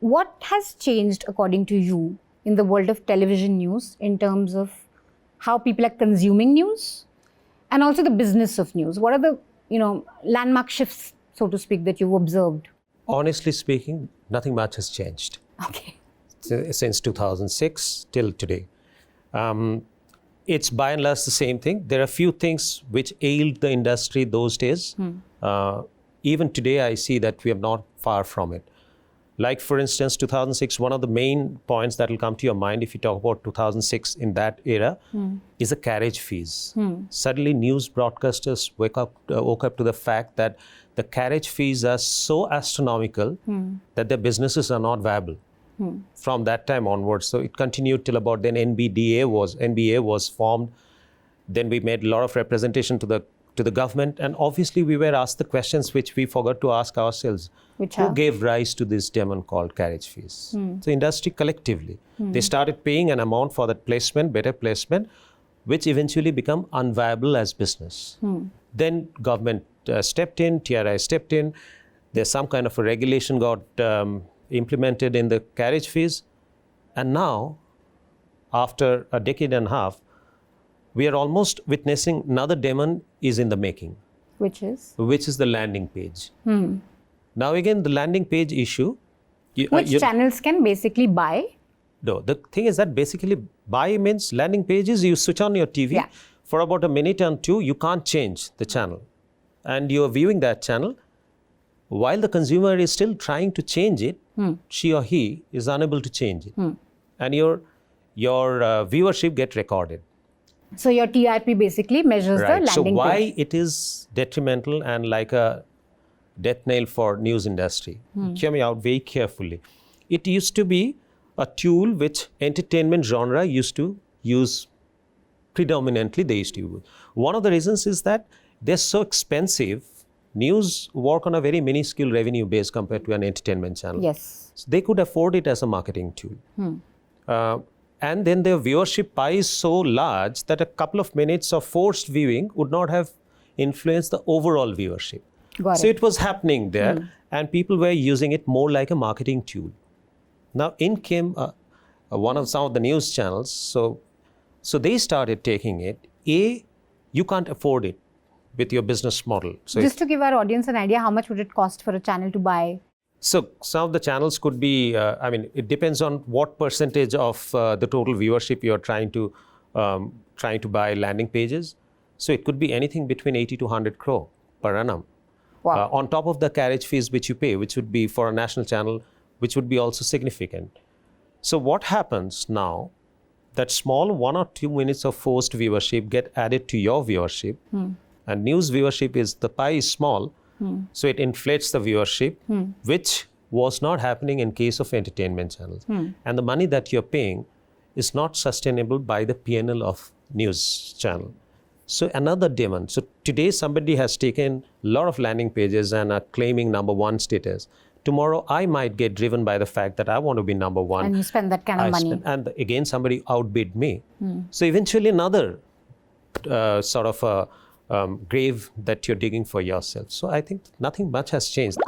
What has changed, according to you, in the world of television news in terms of how people are consuming news and also the business of news? What are the, landmark shifts, so to speak, that you've observed? Honestly speaking, nothing much has changed. Okay. Since 2006 till today. It's by and large the same thing. There are few things which ailed the industry those days. Even today, I see that we are not far from it. Like, for instance, 2006, one of the main points that will come to your mind if you talk about 2006 in that era is the carriage fees. Suddenly, news broadcasters woke up to the fact that the carriage fees are so astronomical that their businesses are not viable. From that time onwards. So it continued till about then NBA was formed. Then we made a lot of representation to the government, and obviously we were asked the questions which we forgot to ask ourselves. Who gave rise to this demon called carriage fees? So industry collectively. They started paying an amount for that placement, better placement, which eventually become unviable as business. Then government stepped in, TRI stepped in. There's some kind of a regulation got implemented in the carriage fees. And now, after a decade and a half, we are almost witnessing another demon is in the making. Which is? Which is the landing page. Now again, the landing page issue. Which channels can basically buy? No, the thing is that basically buy means landing pages, you switch on your TV. For about a minute and two, you can't change the channel. And you're viewing that channel. While the consumer is still trying to change it, she or he is unable to change it. And your viewership get recorded. So your TRP basically measures the landing page. So why it is detrimental and like a death nail for news industry? Hear me out very carefully. It used to be a tool which entertainment genre used to use predominantly. They used to use. One of the reasons is that they're so expensive. News work on a very minuscule revenue base compared to an entertainment channel. Yes. So they could afford it as a marketing tool. And then their viewership pie is so large that a couple of minutes of forced viewing would not have influenced the overall viewership. So it was happening there, and people were using it more like a marketing tool. Now in came some of the news channels. So they started taking it. You can't afford it with your business model. So just to give our audience an idea, how much would it cost for a channel to buy? So some of the channels could be, it depends on what percentage of the total viewership you're trying to buy landing pages. So it could be anything between 80 to 100 crore per annum. Wow. On top of the carriage fees which you pay, which would be for a national channel, which would be also significant. So what happens now, that small 1 or 2 minutes of forced viewership get added to your viewership. And news viewership the pie is small, so it inflates the viewership, which was not happening in case of entertainment channels. And the money that you're paying is not sustainable by the P&L of news channel. So another demon. So today somebody has taken a lot of landing pages and are claiming number 1 status. Tomorrow I might get driven by the fact that I want to be number 1. And you spend that kind of money. And again, somebody outbid me. So eventually another sort of a grave that you're digging for yourself. So I think nothing much has changed.